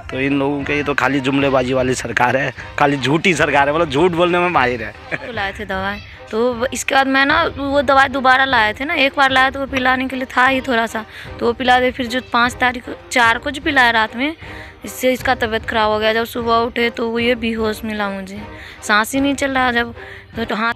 तो इन लोगों के ये तो खाली जुमलेबाजी वाली सरकार है, खाली झूठी सरकार है, मतलब झूठ बोलने में माहिर है। तो लाए थे दवाई, तो इसके बाद मैं ना वो दवाई दोबारा लाए थे ना, एक बार लाया तो वो पिलाने के लिए था ही थोड़ा सा, तो वो पिला दे। फिर जो 4 को जो पिलाया रात में, इससे इसका तबीयत ख़राब हो गया। जब सुबह उठे तो वो ये बेहोश मिला मुझे, सांस ही नहीं चल रहा। जब तो हाँ,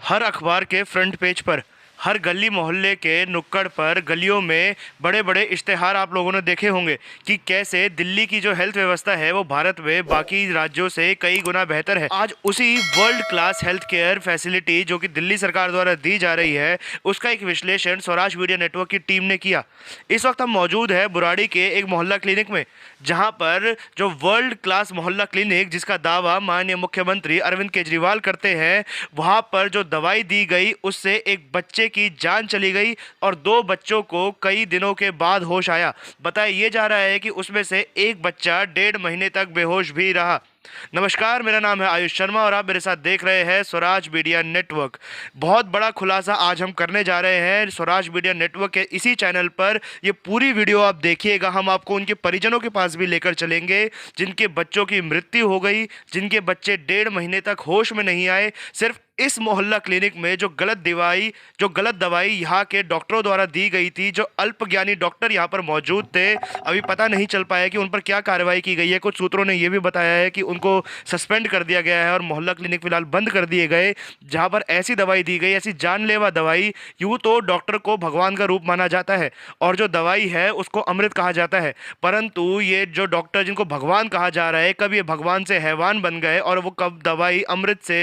हर अखबार के फ्रंट पेज पर, हर गली मोहल्ले के नुक्कड़ पर, गलियों में बड़े बड़े इश्तेहार आप लोगों ने देखे होंगे कि कैसे दिल्ली की जो हेल्थ व्यवस्था है वो भारत में बाकी राज्यों से कई गुना बेहतर है। आज उसी world class health care facility जो कि दिल्ली सरकार द्वारा दी जा रही है, उसका एक विश्लेषण स्वराज मीडिया नेटवर्क की टीम ने किया। इस वक्त हम मौजूद है बुराड़ी के एक मोहल्ला क्लिनिक में, जहां पर जो वर्ल्ड क्लास मोहल्ला क्लिनिक जिसका दावा माननीय मुख्यमंत्री अरविंद केजरीवाल करते हैं, वहां पर जो दवाई दी गई उससे एक बच्चे की जान चली गई और 2 बच्चों को कई दिनों के बाद होश आया। बताया ये जा रहा है कि उसमें से एक बच्चा 1.5 महीने तक बेहोश भी रहा। नमस्कार, मेरा नाम है आयुष शर्मा और आप मेरे साथ देख रहे हैं स्वराज मीडिया नेटवर्क। बहुत बड़ा खुलासा आज हम करने जा रहे हैं स्वराज मीडिया नेटवर्क के इसी चैनल पर। ये पूरी वीडियो आप देखिएगा। हम आपको उनके परिजनों के पास भी लेकर चलेंगे जिनके बच्चों की मृत्यु हो गई, जिनके बच्चे 1.5 महीने तक होश में नहीं आए, सिर्फ इस मोहल्ला क्लिनिक में जो गलत दवाई यहाँ के डॉक्टरों द्वारा दी गई थी। जो अल्पज्ञानी डॉक्टर यहाँ पर मौजूद थे, अभी पता नहीं चल पाया कि उन पर क्या कार्रवाई की गई है। कुछ सूत्रों ने यह भी बताया है कि उनको सस्पेंड कर दिया गया है और मोहल्ला क्लिनिक फिलहाल बंद कर दिए गए, जहाँ पर ऐसी दवाई दी गई, ऐसी जानलेवा दवाई। यूँ तो डॉक्टर को भगवान का रूप माना जाता है और जो दवाई है उसको अमृत कहा जाता है, परंतु ये जो डॉक्टर जिनको भगवान कहा जा रहा है, कब ये भगवान से हैवान बन गए और वो कब दवाई अमृत से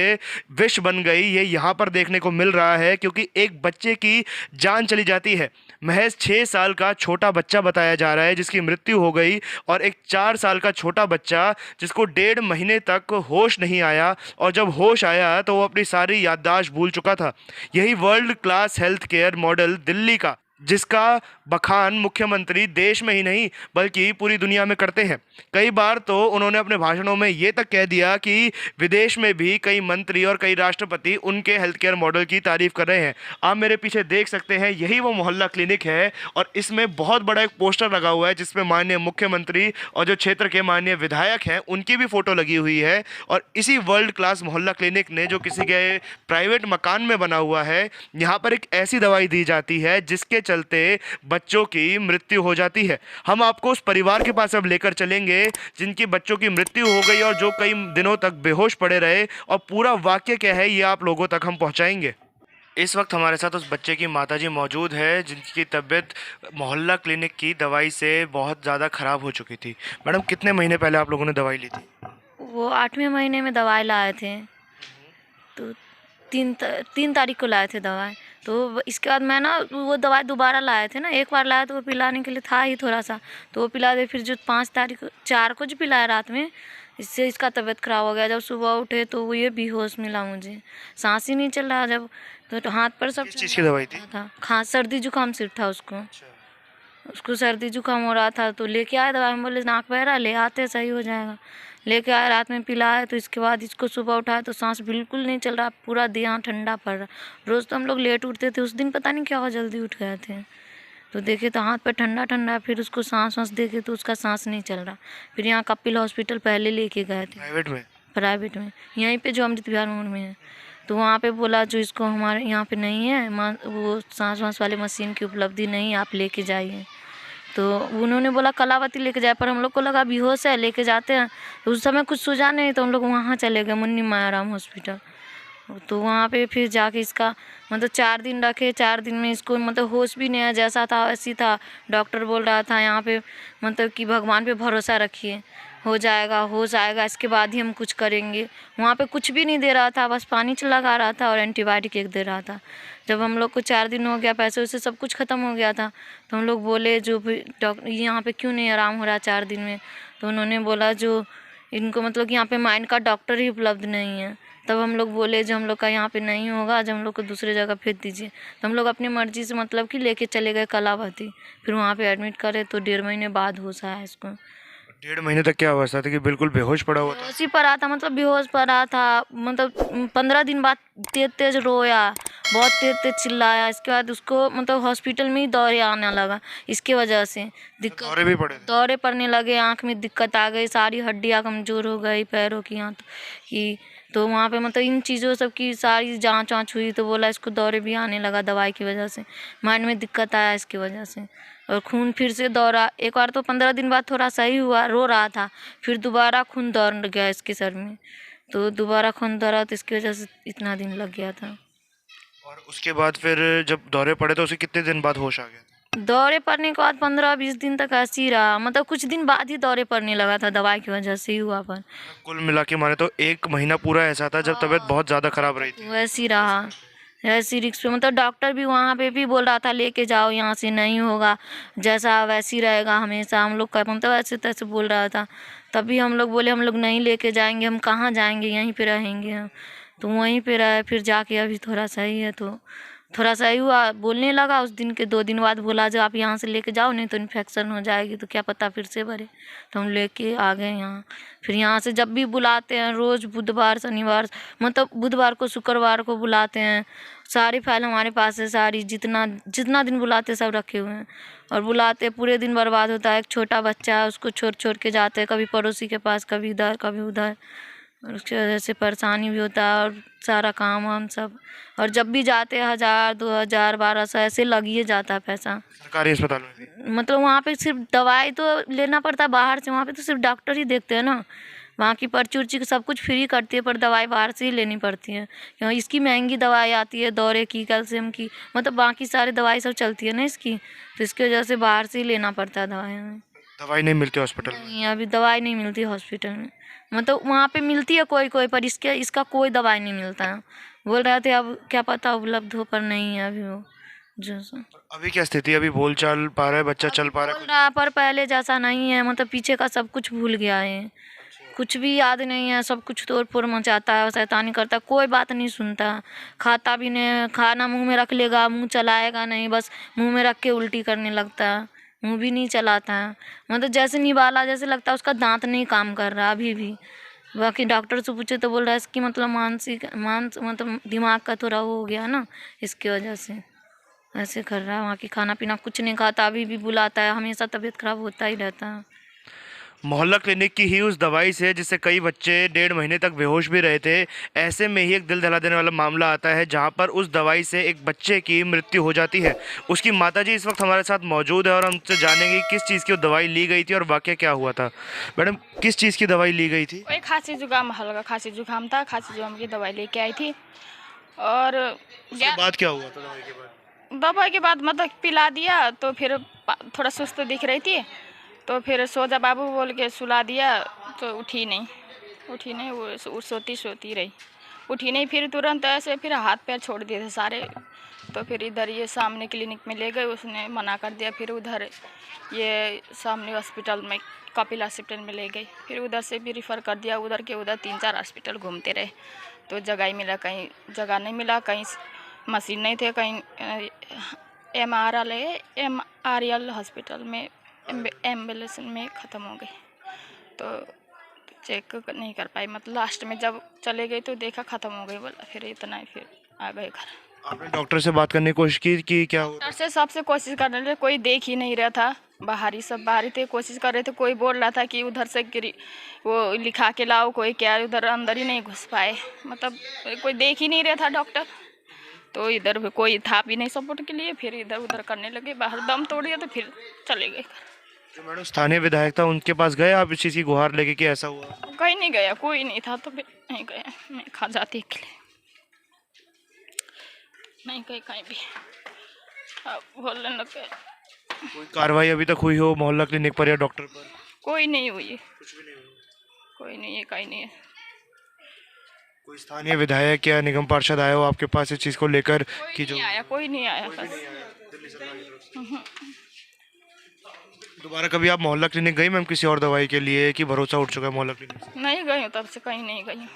विष बन गई, ये यहाँ पर देखने को मिल रहा है। क्योंकि एक बच्चे की जान चली जाती है, महज 6 साल का छोटा बच्चा बताया जा रहा है जिसकी मृत्यु हो गई, और एक 4 साल का छोटा बच्चा जिसको 1.5 महीने तक होश नहीं आया, और जब होश आया तो वो अपनी सारी याददाश्त भूल चुका था। यही world class health care model Delhi का, जिसका बखान मुख्यमंत्री देश में ही नहीं बल्कि पूरी दुनिया में करते हैं। कई बार तो उन्होंने अपने भाषणों में ये तक कह दिया कि विदेश में भी कई मंत्री और कई राष्ट्रपति उनके हेल्थ केयर मॉडल की तारीफ कर रहे हैं। आप मेरे पीछे देख सकते हैं, यही वो मोहल्ला क्लिनिक है और इसमें बहुत बड़ा एक पोस्टर लगा हुआ है जिसमें माननीय मुख्यमंत्री और जो क्षेत्र के माननीय विधायक हैं उनकी भी फ़ोटो लगी हुई है। और इसी वर्ल्ड क्लास मोहल्ला क्लिनिक ने, जो किसी के प्राइवेट मकान में बना हुआ है, यहाँ पर एक ऐसी दवाई दी जाती है जिसके चलते बच्चों की मृत्यु हो जाती है। हम आपको उस परिवार के पास अब लेकर चलेंगे जिनकी बच्चों की मृत्यु हो गई और जो कई दिनों तक बेहोश पड़े रहे, और पूरा वाक्य क्या है ये आप लोगों तक हम पहुंचाएंगे। इस वक्त हमारे साथ उस बच्चे की माताजी मौजूद है जिनकी तबीयत मोहल्ला क्लिनिक की दवाई से बहुत ज़्यादा ख़राब हो चुकी थी। मैडम, कितने महीने पहले आप लोगों ने दवाई ली थी? वो 8वें महीने में दवाई लाए थे, तो 3 तारीख को लाए थे दवाई। तो इसके बाद मैं ना वो दवाई दोबारा लाए थे ना, एक बार लाया तो वो पिलाने के लिए था ही थोड़ा सा, तो वो पिला दे। फिर जो 4 को जो पिलाया रात में, इससे इसका तबीयत ख़राब हो गया। जब सुबह उठे तो वो ये बेहोश मिला मुझे, सांस ही नहीं चल रहा। जब तो हाथ पर सब किस चीज़ की दवाई थी? था सर्दी जुकाम सिर्फ था उसको सर्दी जुकाम हो रहा था, तो लेके आए दवाई। हम बोले नाक बह रहा, ले आते सही हो जाएगा। लेके आए, रात में पिलाया, तो इसके बाद इसको सुबह उठाया तो सांस बिल्कुल नहीं चल रहा, पूरा देह ठंडा पड़ रहा। रोज़ तो हम लोग लेट उठते थे, उस दिन पता नहीं क्या हुआ जल्दी उठ गए थे, तो देखे तो हाथ पर ठंडा ठंडा। फिर उसको सांस देखे तो उसका सांस नहीं चल रहा। फिर यहाँ कपिल हॉस्पिटल पहले लेके गए थे, प्राइवेट में, यहीं पे जो अमृत विहार मोड़ में है। तो वहाँ पे बोला जो इसको हमारे यहाँ पे नहीं है, वो सांस वाले मशीन की उपलब्धि नहीं, आप लेके जाइए। तो उन्होंने बोला कलावती लेके जाए, पर हम लोग को लगा बेहोश है, लेके जाते हैं। तो उस समय कुछ सूझा नहीं, तो हम लोग वहाँ चले गए मुन्नी मायाराम हॉस्पिटल। तो वहाँ पे फिर जाके इसका मतलब 4 दिन रखे। 4 दिन में इसको मतलब होश भी नहीं आया, जैसा था वैसी था। डॉक्टर बोल रहा था यहाँ पे मतलब कि भगवान पे भरोसा रखिए, हो जाएगा, इसके बाद ही हम कुछ करेंगे। वहाँ पे कुछ भी नहीं दे रहा था, बस पानी लगा रहा था और एंटीबायोटिक एक दे रहा था। जब हम लोग को 4 दिन हो गया, पैसे वैसे सब कुछ ख़त्म हो गया था, तो हम लोग बोले जो भी डॉक्टर यहाँ पे क्यों नहीं आराम हो रहा 4 दिन में, तो उन्होंने बोला जो इनको मतलब कि यहाँ पे माइंड का डॉक्टर ही उपलब्ध नहीं है। तब हम लोग बोले जो हम लोग का यहाँ पे नहीं होगा, जब हम लोग को दूसरे जगह भेज दीजिए। तो हम लोग अपनी मर्ज़ी से मतलब कि लेके चले गए कलावती। फिर वहाँ पे एडमिट करे तो 1.5 महीने बाद होश आया इसको। 1.5 महीने तक क्या अवस्था थी कि बिल्कुल बेहोश पड़ा हुआ था? बेहोशी पड़ा था, मतलब बेहोश पड़ा था, मतलब 15 दिन बाद तेज तेज रोया, बहुत तेज तेज चिल्लाया। इसके बाद उसको मतलब हॉस्पिटल में ही दौरे आने लगा, इसके वजह से दिक्कत, दौरे भी पड़े थे? दौरे पड़ने लगे, आँख में दिक्कत आ गई, सारी हड्डियाँ कमज़ोर हो गई पैरों की, हाथ की। तो वहाँ पे मतलब इन चीज़ों सब की सारी जांच वाँच हुई तो बोला इसको दौरे भी आने लगा दवाई की वजह से, माइंड में दिक्कत आया इसकी वजह से। और खून फिर से दौड़ा, एक बार तो 15 दिन बाद थोड़ा सही हुआ, रो रहा था, फिर दोबारा खून दौड़ गया इसके सर में, तो दोबारा खून दौड़ा तो इसकी वजह से इतना दिन लग गया था। और उसके बाद फिर जब दौरे पड़े तो उसे कितने दिन बाद होश आ गया? दौरे पड़ने के बाद 15-20 दिन तक ऐसे ही रहा, मतलब कुछ दिन बाद ही दौरे पड़ने लगा था, दवाई की वजह से ही हुआ। पर कुल मिला के माने तो 1 महीना पूरा ऐसा था जब तबीयत बहुत ज़्यादा खराब रही थी। वैसे ही रहा, ऐसी रिक्स पे, मतलब डॉक्टर भी वहाँ पे भी बोल रहा था लेके जाओ, यहाँ से नहीं होगा, जैसा वैसे ही रहेगा हमेशा, हम लोग का मतलब ऐसे तैसे बोल रहा था। तभी हम लोग बोले हम लोग नहीं लेके जाएंगे, हम कहाँ जाएंगे, यहीं पे रहेंगे हम। तो वहीं पे रहे, फिर जाके अभी थोड़ा सही है, तो थोड़ा सही हुआ, बोलने लगा। उस दिन के 2 दिन बाद बोला जो आप यहाँ से लेके जाओ, नहीं तो इन्फेक्शन हो जाएगी, तो क्या पता फिर से बढ़े। तो हम लेके आ गए यहाँ। फिर यहाँ से जब भी बुलाते हैं, रोज़ बुधवार शनिवार, मतलब बुधवार को शुक्रवार को बुलाते हैं, सारी फाइल हमारे पास है, सारी जितना जितना दिन बुलाते सब रखे हुए हैं। और बुलाते पूरे दिन बर्बाद होता है, एक छोटा बच्चा है उसको छोड़ छोड़ के जाते हैं, कभी पड़ोसी के पास, कभी इधर कभी उधर, और उसकी वजह से परेशानी भी होता है, और सारा काम वाम सब। और जब भी जाते हैं 1000 2000 1200 ऐसे लग ही जाता है पैसा। सरकारी अस्पताल में भी? मतलब वहाँ पे सिर्फ दवाई तो लेना पड़ता है बाहर से, वहाँ पे तो सिर्फ डॉक्टर ही देखते हैं ना, वहाँ की पर्ची उर्ची सब कुछ फ्री करती है, पर दवाई बाहर से ही लेनी पड़ती है, क्योंकि इसकी महंगी दवाई आती है, दौरे की, कैल्शियम की, मतलब बाकी सारी दवाई सब चलती है ना इसकी, तो इसकी वजह से बाहर से ही लेना पड़ता है दवाई हमें। दवाई नहीं मिलती हॉस्पिटल में? नहीं, अभी दवाई नहीं मिलती हॉस्पिटल में, मतलब वहाँ पे मिलती है कोई कोई, पर इसका कोई दवाई नहीं मिलता है। बोल रहे थे अब क्या पता उपलब्ध हो, पर नहीं है अभी वो जो सो। अभी क्या स्थिति है? अभी बोल चाल पा रहा है बच्चा, चल पा रहा बोल है? रहा है, पर पहले जैसा नहीं है, मतलब पीछे का सब कुछ भूल गया है, कुछ भी याद नहीं है, सब कुछ तोड़ फोड़ मचाता है, शैतानी करता है, कोई बात नहीं सुनता, खाता भी नहीं, खाना मुंह में रख लेगा, मुंह चलाएगा नहीं, बस मुंह में रख के उल्टी करने लगता है, मुंह भी नहीं चलाता है, मतलब जैसे निवाला, जैसे लगता है उसका दांत नहीं काम कर रहा अभी भी। बाकी डॉक्टर से पूछे तो बोल रहा है इसकी मतलब मतलब दिमाग का थोड़ा वो हो गया ना, इसकी वजह से ऐसे कर रहा है। वहाँ की खाना पीना कुछ नहीं खाता, अभी भी बुलाता है, हमेशा तबीयत खराब होता ही रहता है। मोहल्ला क्लिनिक की ही उस दवाई से जिससे कई बच्चे 1.5 महीने तक बेहोश भी रहे थे, ऐसे में ही एक दिल दहला देने वाला मामला आता है जहां पर उस दवाई से एक बच्चे की मृत्यु हो जाती है। उसकी माताजी इस वक्त हमारे साथ मौजूद है और हम उनसे जानेंगे किस चीज़ की वो दवाई ली गई थी और वाकया क्या हुआ था। मैडम, किस चीज़ की दवाई ली गई थी? वही खांसी जुकाम, हल्का खांसी जुकाम था, खांसी जुकाम की दवाई लेके आई थी। और उसके बाद क्या हुआ था? दवाई के बाद दवाई के बाद मतलब पिला दिया, तो फिर थोड़ा सुस्त दिख रही थी, तो फिर सो जा बाबू बोल के सुला दिया, तो उठी नहीं, वो सोती रही, उठी नहीं। फिर तुरंत ऐसे फिर हाथ पैर छोड़ दिए थे सारे, तो फिर इधर ये सामने क्लिनिक में ले गए, उसने मना कर दिया। फिर उधर ये सामने हॉस्पिटल में, कपिल हॉस्पिटल में ले गई, फिर उधर से भी रिफ़र कर दिया, उधर के उधर 3-4 हॉस्पिटल घूमते रहे, तो जगह ही मिला, कहीं जगह नहीं मिला, कहीं मशीन नहीं थे, कहीं MRL हॉस्पिटल में एम्बुलेंस में ख़त्म हो गई, तो चेक नहीं कर पाई, मतलब लास्ट में जब चले गई तो देखा ख़त्म हो गई, बोला फिर इतना ही, फिर आ गए घर। आपने डॉक्टर से बात करने की कोशिश की कि क्या हुआ? डॉक्टर से सबसे कोशिश कर रहे थे, कोई देख ही नहीं रहा था, सब बाहरी थे, कोशिश कर रहे थे, कोई बोल रहा था कि उधर से वो लिखा के लाओ, कोई क्या, उधर अंदर ही नहीं घुस पाए, मतलब कोई देख ही नहीं रहा था डॉक्टर, तो इधर भी कोई था भी नहीं सपोर्ट के लिए, फिर इधर उधर करने लगे, बाहर दम तोड़ दिया, तो फिर चले गए। जो मैडम स्थानीय विधायक था उनके पास गए आप इस चीज़ की गुहार लेके कि ऐसा हुआ? कहीं नहीं गया, कोई नहीं था, तो फिर नहीं गया, मैं खा जाती अकेले, नहीं गए कहीं भी। अब बोलने लगे कोई कार्रवाई अभी तक हुई हो मोहल्ला क्लिनिक पर या डॉक्टर पर? कोई नहीं हुई है, कुछ भी नहीं हुआ। कोई नहीं है, कहीं नहीं है। कोई स्थानीय विधायक या निगम पार्षद आया हो आपके पास इस चीज़ को लेकर कि जो? कोई नहीं आया बस। दिल्ली सरकार की तरफ से। दोबारा कभी आप मोहल्ला क्लिनिक गई मैम किसी और दवाई के लिए कि भरोसा उठ चुका है मोहल्ला क्लिनिक से? नहीं गई हूँ, तब से कहीं नहीं गई हूँ।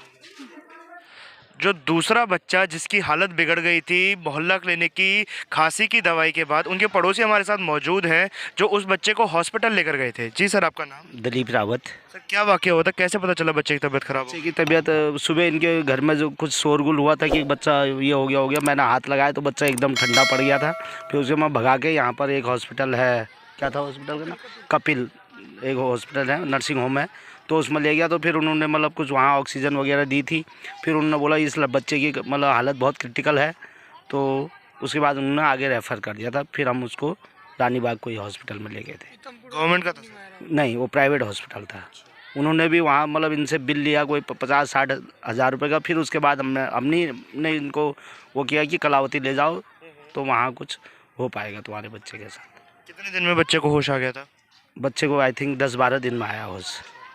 जो दूसरा बच्चा जिसकी हालत बिगड़ गई थी मोहल्ला क्लिनिक की खांसी की दवाई के बाद, उनके पड़ोसी हमारे साथ मौजूद हैं जो उस बच्चे को हॉस्पिटल लेकर गए थे। जी सर, आपका नाम? दिलीप रावत। सर, क्या वाकया हुआ था, कैसे पता चला बच्चे की तबीयत खराब हो? बच्चे की तबीयत सुबह इनके घर में जो कुछ शोरगुल हुआ था कि बच्चा ये हो गया, मैंने हाथ लगाया तो बच्चा एकदम ठंडा पड़ गया था। फिर उसे मैं भगा के यहाँ पर एक हॉस्पिटल है, क्या था हॉस्पिटल का नाम, कपिल एक हॉस्पिटल है, नर्सिंग होम है, तो उसमें ले गया। तो फिर उन्होंने मतलब कुछ वहाँ ऑक्सीजन वगैरह दी थी। फिर उन्होंने बोला इस बच्चे की मतलब हालत बहुत क्रिटिकल है, तो उसके बाद उन्होंने आगे रेफ़र कर दिया था। फिर हम उसको रानी बाग कोई हॉस्पिटल में ले गए थे। गवर्नमेंट का था सर? नहीं, वो प्राइवेट हॉस्पिटल था। उन्होंने भी वहाँ मतलब इनसे बिल लिया कोई 50-60 हज़ार रुपये का। फिर उसके बाद हमने ने इनको वो किया कि कलावती ले जाओ, तो वहाँ कुछ हो पाएगा तुम्हारे बच्चे के साथ। कितने दिन में बच्चे को होश आ गया था? बच्चे को आई थिंक 10-12 दिन में आया होश।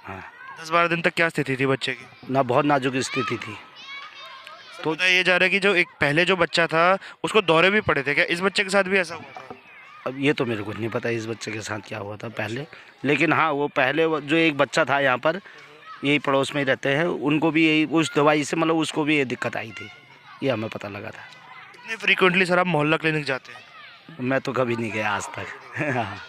हाँ, 10-12 दिन तक क्या स्थिति थी बच्चे की? ना बहुत नाजुक स्थिति थी। तो बताया ये जा रहा है कि जो एक पहले जो बच्चा था उसको दौरे भी पड़े थे, क्या इस बच्चे के साथ भी ऐसा हुआ था? अब ये तो मेरे को नहीं पता इस बच्चे के साथ क्या हुआ था पहले, लेकिन हाँ वो पहले जो एक बच्चा था यहाँ पर यही पड़ोस में ही रहते हैं, उनको भी यही उस दवाई से मतलब उसको भी ये दिक्कत आई थी, ये हमें पता लगा था। कितने फ्रीक्वेंटली सर आप मोहल्ला क्लिनिक जाते हैं? मैं तो कभी नहीं गया आज तक। हाँ।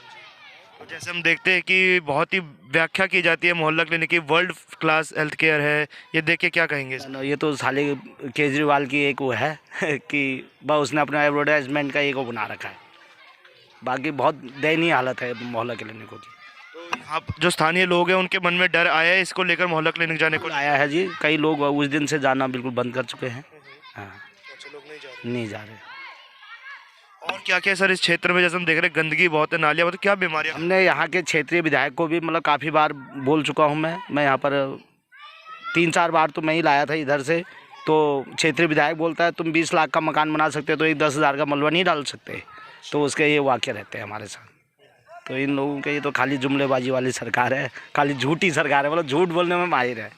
जैसे हम देखते हैं कि बहुत ही व्याख्या की जाती है मोहल्ला क्लिनिक की, वर्ल्ड क्लास हेल्थ केयर है, ये देख के क्या कहेंगे? ये तो साले केजरीवाल की एक वो है कि बस उसने अपना एडवर्टाइजमेंट का एक वो बना रखा है, बाकी बहुत दयनीय हालत है मोहल्ला क्लिनिकों की। तो यहाँ जो स्थानीय लोग हैं उनके मन में डर आया है इसको लेकर मोहल्ला क्लिनिक जाने को? आया है जी, कई लोग उस दिन से जाना बिल्कुल बंद कर चुके हैं। हाँ, अच्छा, लोग नहीं जा रहे। नहीं जा रहे। और क्या क्या सर इस क्षेत्र में, जैसे हम देख रहे हैं गंदगी बहुत है, नालियाँ बहुत, क्या बीमारियाँ? हमने यहाँ के क्षेत्रीय विधायक को भी मतलब काफ़ी बार बोल चुका हूँ। मैं यहाँ पर 3-4 बार तो मैं ही लाया था इधर से, तो क्षेत्रीय विधायक बोलता है तुम 20 लाख का मकान बना सकते हो तो एक 10,000 का मलबा नहीं डाल सकते, तो उसके ये वाक़ये रहते हैं हमारे साथ। तो इन लोगों के ये तो खाली जुमलेबाजी वाली सरकार है, खाली झूठी सरकार है, मतलब झूठ बोलने में माहिर है।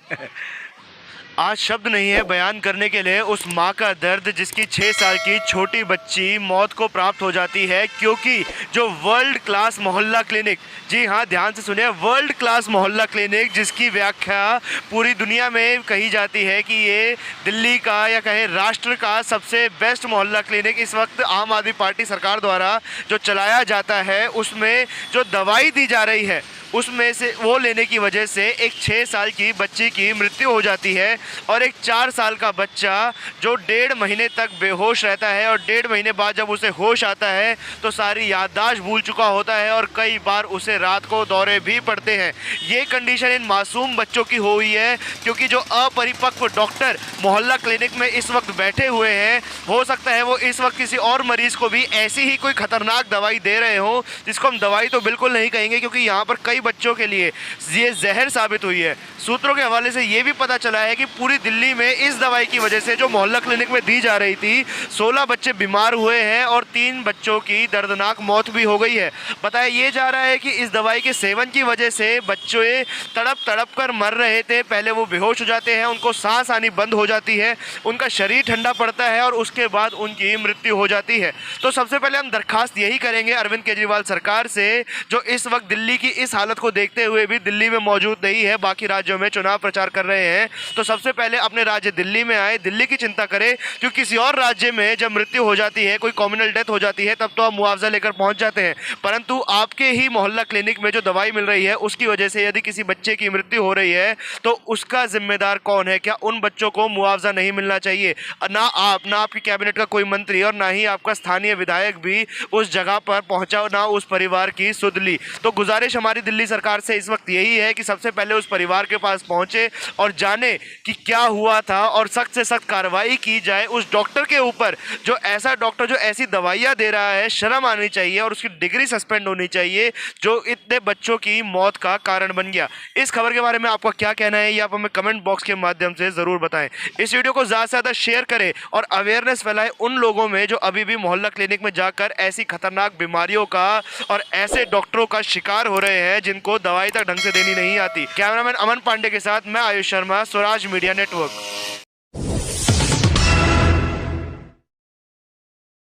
आज शब्द नहीं है बयान करने के लिए उस माँ का दर्द जिसकी 6 साल की छोटी बच्ची मौत को प्राप्त हो जाती है, क्योंकि जो वर्ल्ड क्लास मोहल्ला क्लिनिक, जी हाँ ध्यान से सुनिए, वर्ल्ड क्लास मोहल्ला क्लिनिक जिसकी व्याख्या पूरी दुनिया में कही जाती है कि ये दिल्ली का या कहे राष्ट्र का सबसे बेस्ट मोहल्ला क्लिनिक इस वक्त आम आदमी पार्टी सरकार द्वारा जो चलाया जाता है, उसमें जो दवाई दी जा रही है उसमें से वो लेने की वजह से एक 6 साल की बच्ची की मृत्यु हो जाती है और एक 4 साल का बच्चा जो 1.5 महीने तक बेहोश रहता है और 1.5 महीने बाद जब उसे होश आता है तो सारी याददाश्त भूल चुका होता है और कई बार उसे रात को दौरे भी पड़ते हैं। ये कंडीशन इन मासूम बच्चों की हुई है क्योंकि जो अपरिपक्व डॉक्टर मोहल्ला क्लिनिक में इस वक्त बैठे हुए हैं, हो सकता है वो इस वक्त किसी और मरीज़ को भी ऐसी ही कोई ख़तरनाक दवाई दे रहे हों, जिसको हम दवाई तो बिल्कुल नहीं कहेंगे क्योंकि यहाँ पर कई बच्चों के लिए ये जहर साबित हुई है। सूत्रों के हवाले से ये भी पता चला है कि पूरी दिल्ली में इस दवाई की वजह से जो मोहल्ला क्लिनिक में दी जा रही थी 16 बच्चे बीमार हुए हैं और 3 बच्चों की दर्दनाक मौत भी हो गई है। बताया ये जा रहा है कि इस दवाई के सेवन की वजह से बच्चे तड़प कर मर रहे थे। पहले वो बेहोश हो जाते हैं, उनको सांस आनी बंद हो जाती है, उनका शरीर ठंडा पड़ता है और उसके बाद उनकी मृत्यु हो जाती है। तो सबसे पहले हम दरखास्त यही करेंगे अरविंद केजरीवाल सरकार से, जो इस वक्त दिल्ली की इस हालत को देखते हुए भी दिल्ली में मौजूद नहीं है, बाकी राज्यों में चुनाव प्रचार कर रहे हैं, तो सबसे पहले अपने राज्य दिल्ली में आए, दिल्ली की चिंता करें। क्योंकि किसी और राज्य में जब मृत्यु हो जाती है, कोई कॉम्युनल डेथ हो जाती है, तब तो आप मुआवजा लेकर पहुंच जाते हैं, परंतु आपके ही मोहल्ला क्लिनिक में जो दवाई मिल रही है उसकी वजह से यदि किसी बच्चे की मृत्यु हो रही है तो उसका जिम्मेदार कौन है? क्या उन बच्चों को मुआवजा नहीं मिलना चाहिए? ना आप, ना आपकी कैबिनेट का कोई मंत्री और ना ही आपका स्थानीय विधायक भी उस जगह पर पहुंचा, ना उस परिवार की सुध ली। तो गुजारिश हमारी दिल्ली सरकार से इस वक्त यही है कि सबसे पहले उस परिवार के पास पहुंचे और जाने कि क्या हुआ था और सख्त से सख्त कार्रवाई की जाए उस डॉक्टर के ऊपर, जो ऐसा डॉक्टर जो ऐसी दवाइयां दे रहा है। शर्म आनी चाहिए और उसकी डिग्री सस्पेंड होनी चाहिए जो इतने बच्चों की मौत का कारण बन गया। इस खबर के बारे में आपका क्या कहना है ये आप हमें कमेंट बॉक्स के माध्यम से ज़रूर बताएं। इस वीडियो को ज़्यादा से ज़्यादा शेयर करें और अवेयरनेस फैलाएं उन लोगों में जो अभी भी मोहल्ला क्लिनिक में जाकर ऐसी खतरनाक बीमारियों का और ऐसे डॉक्टरों का शिकार हो रहे हैं जिनको दवाई तक ढंग से देनी नहीं आती। कैमरामैन अमन पांडे के साथ मैं आयुष शर्मा, स्वराज मीडिया नेटवर्क।